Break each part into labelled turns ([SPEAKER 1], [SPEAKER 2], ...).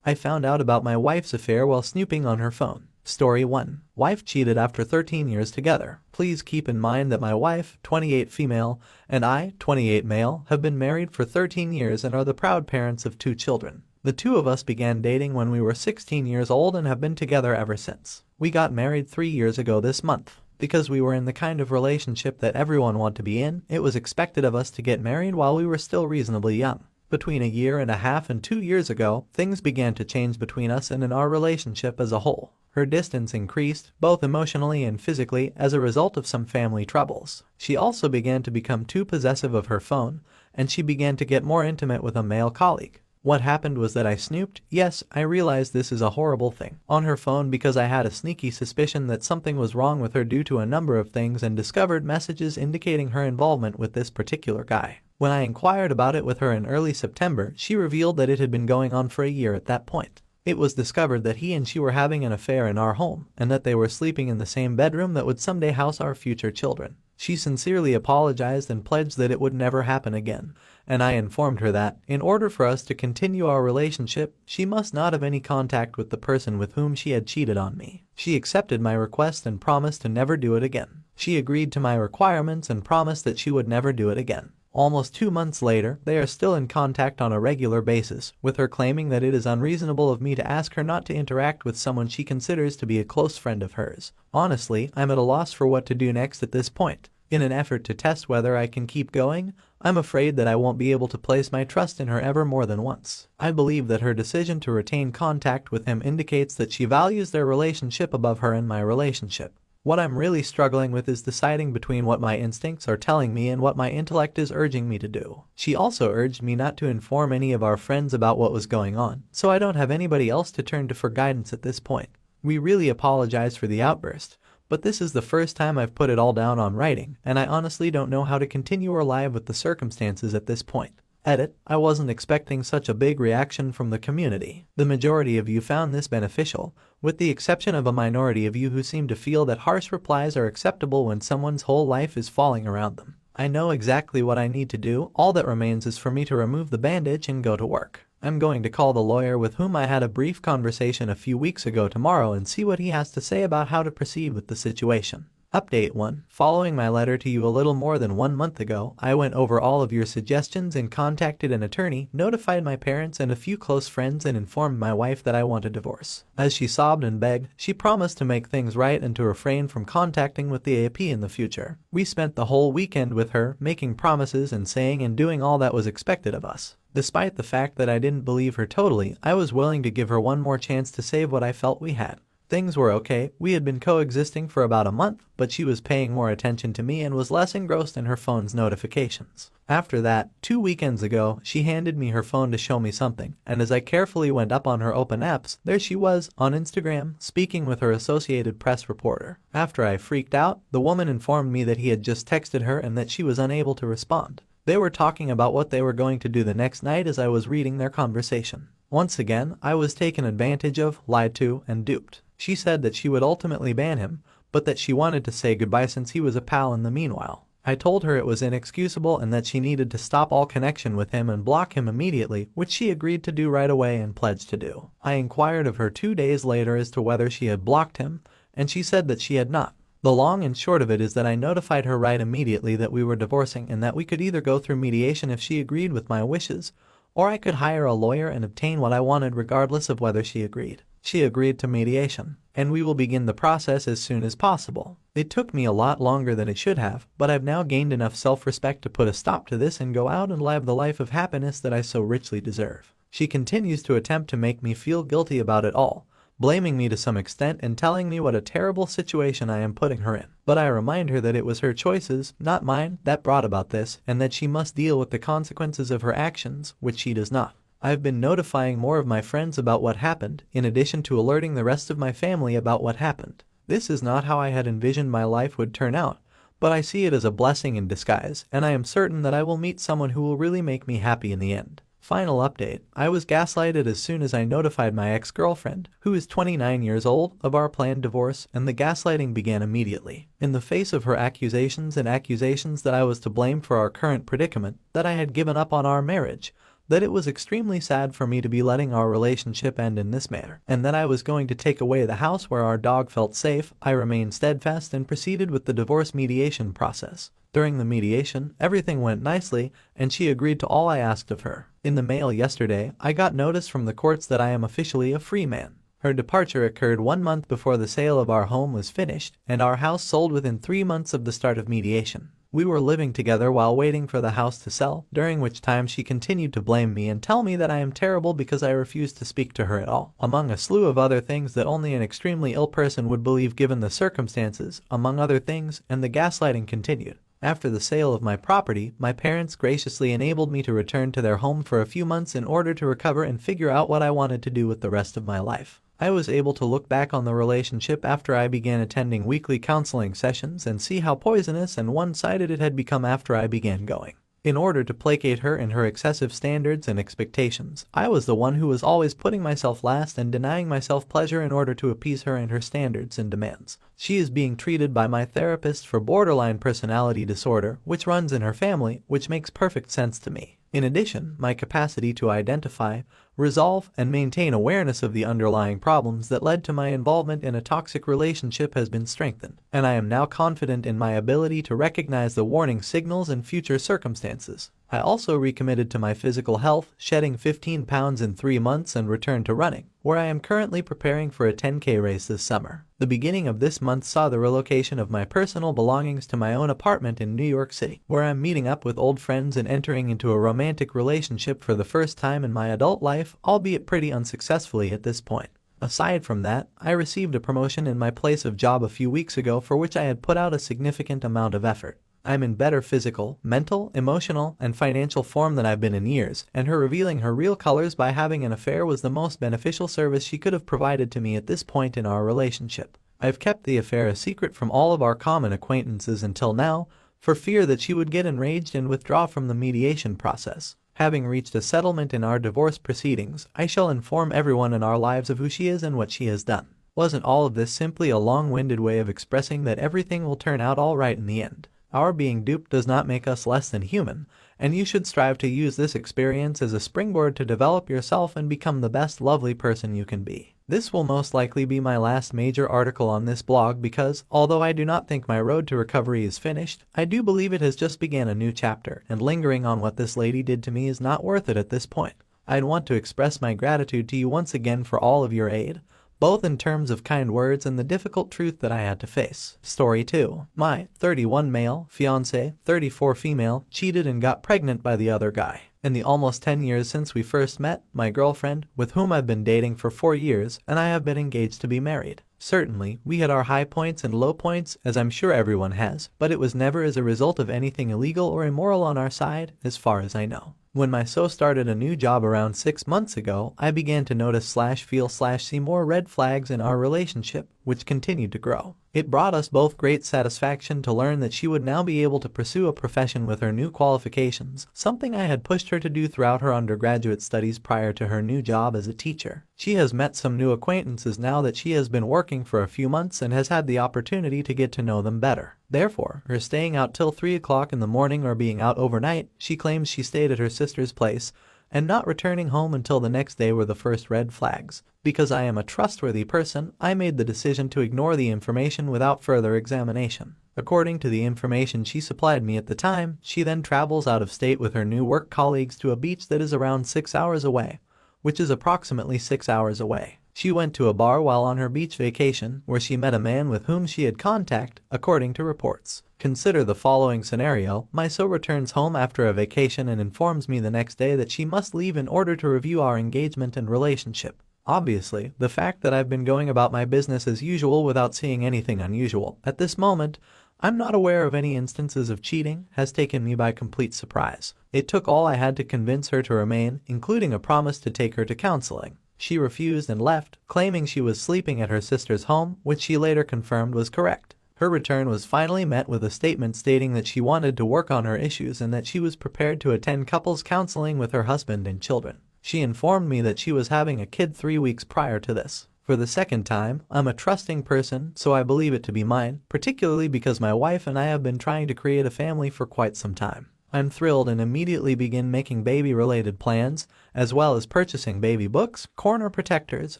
[SPEAKER 1] I found out about my wife's affair while snooping on her phone. Story 1. Wife cheated after 13 years together. Please keep in mind that my wife, 28 female, and I, 28 male, have been married for 13 years and are the proud parents of 2 children. The two of us began dating when we were 16 years old and have been together ever since. We got married 3 years ago this month. Because we were in the kind of relationship that everyone wanted to be in, it was expected of us to get married while we were still reasonably young. Between a year and a half and 2 years ago, things began to change between us and in our relationship as a whole. Her distance increased, both emotionally and physically, as a result of some family troubles. She also began to become too possessive of her phone, and she began to get more intimate with a male colleague. What happened was that I snooped, yes, I realized this is a horrible thing, on her phone because I had a sneaky suspicion that something was wrong with her due to a number of things and discovered messages indicating her involvement with this particular guy. When I inquired about it with her in early September, she revealed that it had been going on for a year at that point. It was discovered that he and she were having an affair in our home, and that they were sleeping in the same bedroom that would someday house our future children. She sincerely apologized and pledged that it would never happen again, and I informed her that, in order for us to continue our relationship, she must not have any contact with the person with whom she had cheated on me. She accepted my request and promised to never do it again. She agreed to my requirements and promised that she would never do it again. Almost 2 months later, they are still in contact on a regular basis, with her claiming that it is unreasonable of me to ask her not to interact with someone she considers to be a close friend of hers. Honestly, I'm at a loss for what to do next at this point. In an effort to test whether I can keep going, I'm afraid that I won't be able to place my trust in her ever more than once. I believe that her decision to retain contact with him indicates that she values their relationship above her and my relationship. What I'm really struggling with is deciding between what my instincts are telling me and what my intellect is urging me to do. She also urged me not to inform any of our friends about what was going on, so I don't have anybody else to turn to for guidance at this point. We really apologize for the outburst, but this is the first time I've put it all down on writing, and I honestly don't know how to continue or live with the circumstances at this point. Edit, I wasn't expecting such a big reaction from the community. The majority of you found this beneficial, with the exception of a minority of you who seem to feel that harsh replies are acceptable when someone's whole life is falling around them. I know exactly what I need to do. All that remains is for me to remove the bandage and go to work. I'm going to call the lawyer with whom I had a brief conversation a few weeks ago tomorrow and see what he has to say about how to proceed with the situation. Update 1. Following my letter to you a little more than 1 month ago, I went over all of your suggestions and contacted an attorney, notified my parents and a few close friends, and informed my wife that I want a divorce. As she sobbed and begged, she promised to make things right and to refrain from contacting with the AP in the future. We spent the whole weekend with her, making promises and saying and doing all that was expected of us. Despite the fact that I didn't believe her totally, I was willing to give her one more chance to save what I felt we had. Things were okay. We had been coexisting for about a month, but she was paying more attention to me and was less engrossed in her phone's notifications. After that, 2 weekends ago, she handed me her phone to show me something, and as I carefully went up on her open apps, there she was, on Instagram, speaking with her Associated Press reporter. After I freaked out, the woman informed me that he had just texted her and that she was unable to respond. They were talking about what they were going to do the next night as I was reading their conversation. Once again, I was taken advantage of, lied to, and duped. She said that she would ultimately ban him, but that she wanted to say goodbye since he was a pal in the meanwhile. I told her it was inexcusable and that she needed to stop all connection with him and block him immediately, which she agreed to do right away and pledged to do. I inquired of her 2 days later as to whether she had blocked him, and she said that she had not. The long and short of it is that I notified her right immediately that we were divorcing and that we could either go through mediation if she agreed with my wishes, or I could hire a lawyer and obtain what I wanted regardless of whether she agreed. She agreed to mediation, and we will begin the process as soon as possible. It took me a lot longer than it should have, but I've now gained enough self-respect to put a stop to this and go out and live the life of happiness that I so richly deserve. She continues to attempt to make me feel guilty about it all, blaming me to some extent and telling me what a terrible situation I am putting her in. But I remind her that it was her choices, not mine, that brought about this, and that she must deal with the consequences of her actions, which she does not. I've been notifying more of my friends about what happened, in addition to alerting the rest of my family about what happened. This is not how I had envisioned my life would turn out, but I see it as a blessing in disguise, and I am certain that I will meet someone who will really make me happy in the end. Final update. I was gaslighted as soon as I notified my ex-girlfriend, who is 29 years old, of our planned divorce, and the gaslighting began immediately. In the face of her accusations that I was to blame for our current predicament, that I had given up on our marriage, that it was extremely sad for me to be letting our relationship end in this manner, and that I was going to take away the house where our dog felt safe. I remained steadfast and proceeded with the divorce mediation process. During the mediation, everything went nicely, and she agreed to all I asked of her. In the mail yesterday, I got notice from the courts that I am officially a free man. Her departure occurred 1 month before the sale of our home was finished, and our house sold within 3 months of the start of mediation. We were living together while waiting for the house to sell, during which time she continued to blame me and tell me that I am terrible because I refused to speak to her at all, among a slew of other things that only an extremely ill person would believe given the circumstances, among other things, and the gaslighting continued. After the sale of my property, my parents graciously enabled me to return to their home for a few months in order to recover and figure out what I wanted to do with the rest of my life. I was able to look back on the relationship after I began attending weekly counseling sessions and see how poisonous and one-sided it had become after I began going. In order to placate her and her excessive standards and expectations, I was the one who was always putting myself last and denying myself pleasure in order to appease her and her standards and demands. She is being treated by my therapist for borderline personality disorder, which runs in her family, which makes perfect sense to me. In addition, my capacity to identify, resolve, and maintain awareness of the underlying problems that led to my involvement in a toxic relationship has been strengthened, and I am now confident in my ability to recognize the warning signals and future circumstances. I also recommitted to my physical health, shedding 15 pounds in 3 months and returned to running, where I am currently preparing for a 10K race this summer. The beginning of this month saw the relocation of my personal belongings to my own apartment in New York City, where I'm meeting up with old friends and entering into a romantic relationship for the first time in my adult life, albeit pretty unsuccessfully at this point. Aside from that, I received a promotion in my place of job a few weeks ago for which I had put out a significant amount of effort. I'm in better physical, mental, emotional, and financial form than I've been in years, and her revealing her real colors by having an affair was the most beneficial service she could have provided to me at this point in our relationship. I've kept the affair a secret from all of our common acquaintances until now, for fear that she would get enraged and withdraw from the mediation process. Having reached a settlement in our divorce proceedings, I shall inform everyone in our lives of who she is and what she has done. Wasn't all of this simply a long-winded way of expressing that everything will turn out all right in the end? Our being duped does not make us less than human, and you should strive to use this experience as a springboard to develop yourself and become the best lovely person you can be. This will most likely be my last major article on this blog because, although I do not think my road to recovery is finished, I do believe it has just began a new chapter, and lingering on what this lady did to me is not worth it at this point. I'd want to express my gratitude to you once again for all of your aid, both in terms of kind words and the difficult truth that I had to face. Story 2. My 31 male, fiancé, 34 female, cheated and got pregnant by the other guy. In the almost 10 years since we first met, my girlfriend, with whom I've been dating for 4 years, and I have been engaged to be married. Certainly, we had our high points and low points, as I'm sure everyone has, but it was never as a result of anything illegal or immoral on our side, as far as I know. When my so started a new job around 6 months ago, I began to notice/feel/see more red flags in our relationship, which continued to grow. It brought us both great satisfaction to learn that she would now be able to pursue a profession with her new qualifications, something I had pushed her to do throughout her undergraduate studies prior to her new job as a teacher. She has met some new acquaintances now that she has been working for a few months and has had the opportunity to get to know them better. Therefore, her staying out till 3 o'clock in the morning or being out overnight, she claims she stayed at her sister's place, and not returning home until the next day were the first red flags. Because I am a trustworthy person, I made the decision to ignore the information without further examination. According to the information she supplied me at the time, she then travels out of state with her new work colleagues to a beach that is around 6 hours away, which is approximately 6 hours away. She went to a bar while on her beach vacation, where she met a man with whom she had contact, according to reports. Consider the following scenario. My so returns home after a vacation and informs me the next day that she must leave in order to review our engagement and relationship. Obviously, the fact that I've been going about my business as usual without seeing anything unusual at this moment, I'm not aware of any instances of cheating, has taken me by complete surprise. It took all I had to convince her to remain, including a promise to take her to counseling. She refused and left, claiming she was sleeping at her sister's home, which she later confirmed was correct. Her return was finally met with a statement stating that she wanted to work on her issues and that she was prepared to attend couples counseling with her husband and children. She informed me that she was having a kid 3 weeks prior to this. For the second time, I'm a trusting person, so I believe it to be mine, particularly because my wife and I have been trying to create a family for quite some time. I'm thrilled and immediately begin making baby-related plans, as well as purchasing baby books, corner protectors,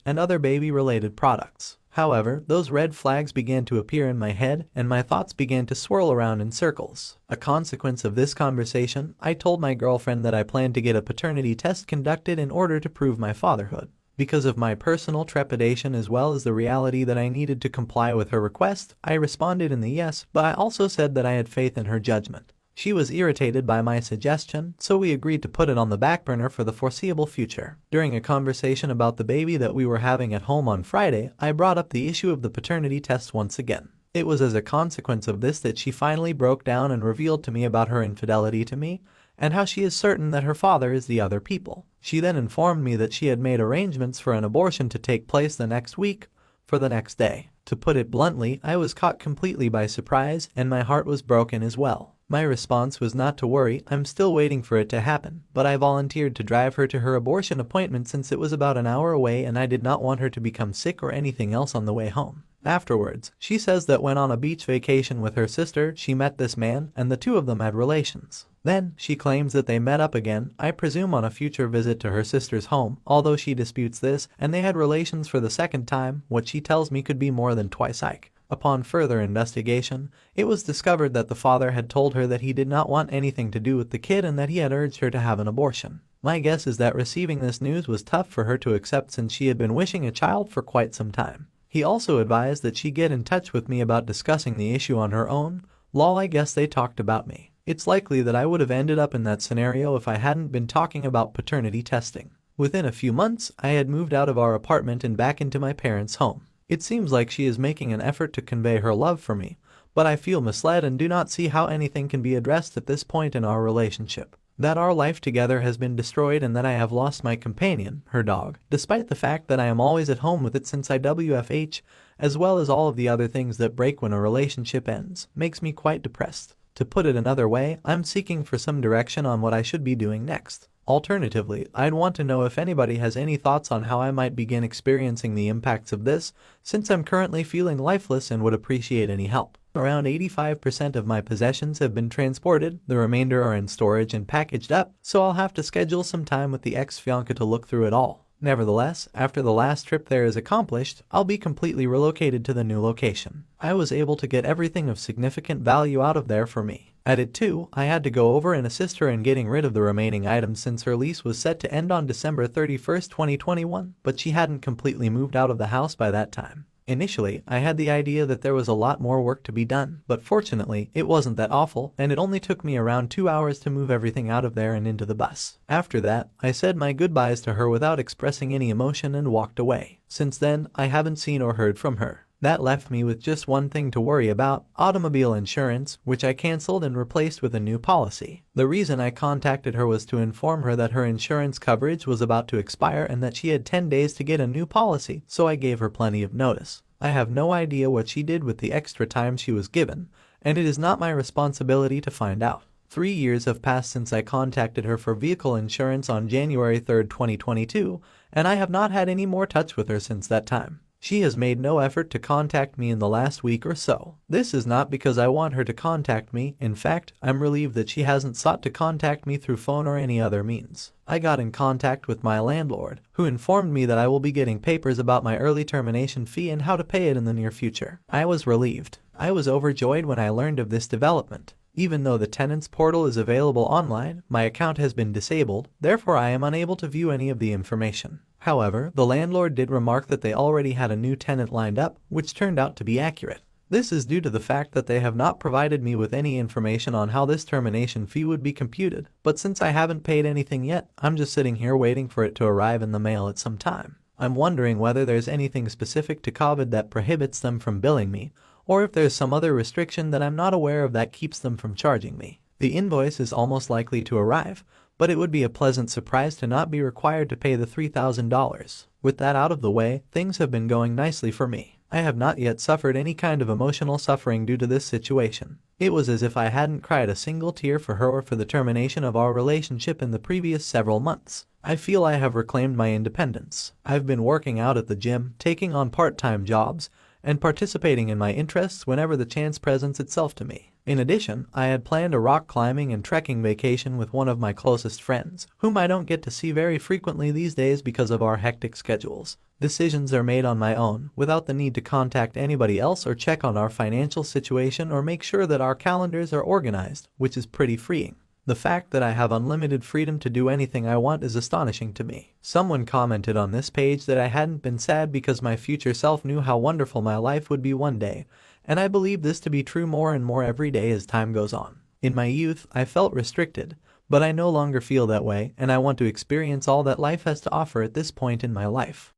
[SPEAKER 1] and other baby-related products. However, those red flags began to appear in my head and my thoughts began to swirl around in circles. A consequence of this conversation, I told my girlfriend that I planned to get a paternity test conducted in order to prove my fatherhood. Because of my personal trepidation as well as the reality that I needed to comply with her request, I responded in the yes, but I also said that I had faith in her judgment. She was irritated by my suggestion, so we agreed to put it on the back burner for the foreseeable future. During a conversation about the baby that we were having at home on Friday, I brought up the issue of the paternity test once again. It was as a consequence of this that she finally broke down and revealed to me about her infidelity to me, and how she is certain that her father is the other people. She then informed me that she had made arrangements for an abortion to take place the next week, for the next day. To put it bluntly, I was caught completely by surprise, and my heart was broken as well. My response was not to worry, I'm still waiting for it to happen, but I volunteered to drive her to her abortion appointment since it was about an hour away and I did not want her to become sick or anything else on the way home. Afterwards, she says that when on a beach vacation with her sister, she met this man and the two of them had relations. Then, she claims that they met up again, I presume on a future visit to her sister's home, although she disputes this, and they had relations for the second time, what she tells me could be more than twice. Upon further investigation, it was discovered that the father had told her that he did not want anything to do with the kid and that he had urged her to have an abortion. My guess is that receiving this news was tough for her to accept since she had been wishing a child for quite some time. He also advised that she get in touch with me about discussing the issue on her own. Lol, I guess they talked about me. It's likely that I would have ended up in that scenario if I hadn't been talking about paternity testing. Within a few months, I had moved out of our apartment and back into my parents' home. It seems like she is making an effort to convey her love for me, but I feel misled and do not see how anything can be addressed at this point in our relationship. That our life together has been destroyed and that I have lost my companion, her dog, despite the fact that I am always at home with it since I WFH, as well as all of the other things that break when a relationship ends, makes me quite depressed. To put it another way, I'm seeking for some direction on what I should be doing next. Alternatively, I'd want to know if anybody has any thoughts on how I might begin experiencing the impacts of this, since I'm currently feeling lifeless and would appreciate any help. Around 85% of my possessions have been transported, the remainder are in storage and packaged up, so I'll have to schedule some time with the ex-fiancé to look through it all. Nevertheless, after the last trip there is accomplished, I'll be completely relocated to the new location. I was able to get everything of significant value out of there for me. At it too, I had to go over and assist her in getting rid of the remaining items since her lease was set to end on December 31st, 2021, but she hadn't completely moved out of the house by that time. Initially, I had the idea that there was a lot more work to be done, but fortunately, it wasn't that awful, and it only took me around 2 hours to move everything out of there and into the bus. After that, I said my goodbyes to her without expressing any emotion and walked away. Since then, I haven't seen or heard from her. That left me with just one thing to worry about, automobile insurance, which I canceled and replaced with a new policy. The reason I contacted her was to inform her that her insurance coverage was about to expire and that she had 10 days to get a new policy, so I gave her plenty of notice. I have no idea what she did with the extra time she was given, and it is not my responsibility to find out. 3 years have passed since I contacted her for vehicle insurance on January 3rd, 2022, and I have not had any more touch with her since that time. She has made no effort to contact me in the last week or so. This is not because I want her to contact me. In fact, I'm relieved that she hasn't sought to contact me through phone or any other means. I got in contact with my landlord, who informed me that I will be getting papers about my early termination fee and how to pay it in the near future. I was relieved. I was overjoyed when I learned of this development. Even though the tenants portal is available online, my account has been disabled, therefore I am unable to view any of the information. However, the landlord did remark that they already had a new tenant lined up, which turned out to be accurate. This is due to the fact that they have not provided me with any information on how this termination fee would be computed, but since I haven't paid anything yet, I'm just sitting here waiting for it to arrive in the mail at some time. I'm wondering whether there's anything specific to COVID that prohibits them from billing me, or if there's some other restriction that I'm not aware of that keeps them from charging me. The invoice is almost likely to arrive, but it would be a pleasant surprise to not be required to pay the $3,000. With that out of the way, things have been going nicely for me. I have not yet suffered any kind of emotional suffering due to this situation. It was as if I hadn't cried a single tear for her or for the termination of our relationship in the previous several months. I feel I have reclaimed my independence. I've been working out at the gym, taking on part-time jobs, and participating in my interests whenever the chance presents itself to me. In addition, I had planned a rock climbing and trekking vacation with one of my closest friends, whom I don't get to see very frequently these days because of our hectic schedules. Decisions are made on my own, without the need to contact anybody else or check on our financial situation or make sure that our calendars are organized, which is pretty freeing. The fact that I have unlimited freedom to do anything I want is astonishing to me. Someone commented on this page that I hadn't been sad because my future self knew how wonderful my life would be one day, and I believe this to be true more and more every day as time goes on. In my youth, I felt restricted, but I no longer feel that way, and I want to experience all that life has to offer at this point in my life.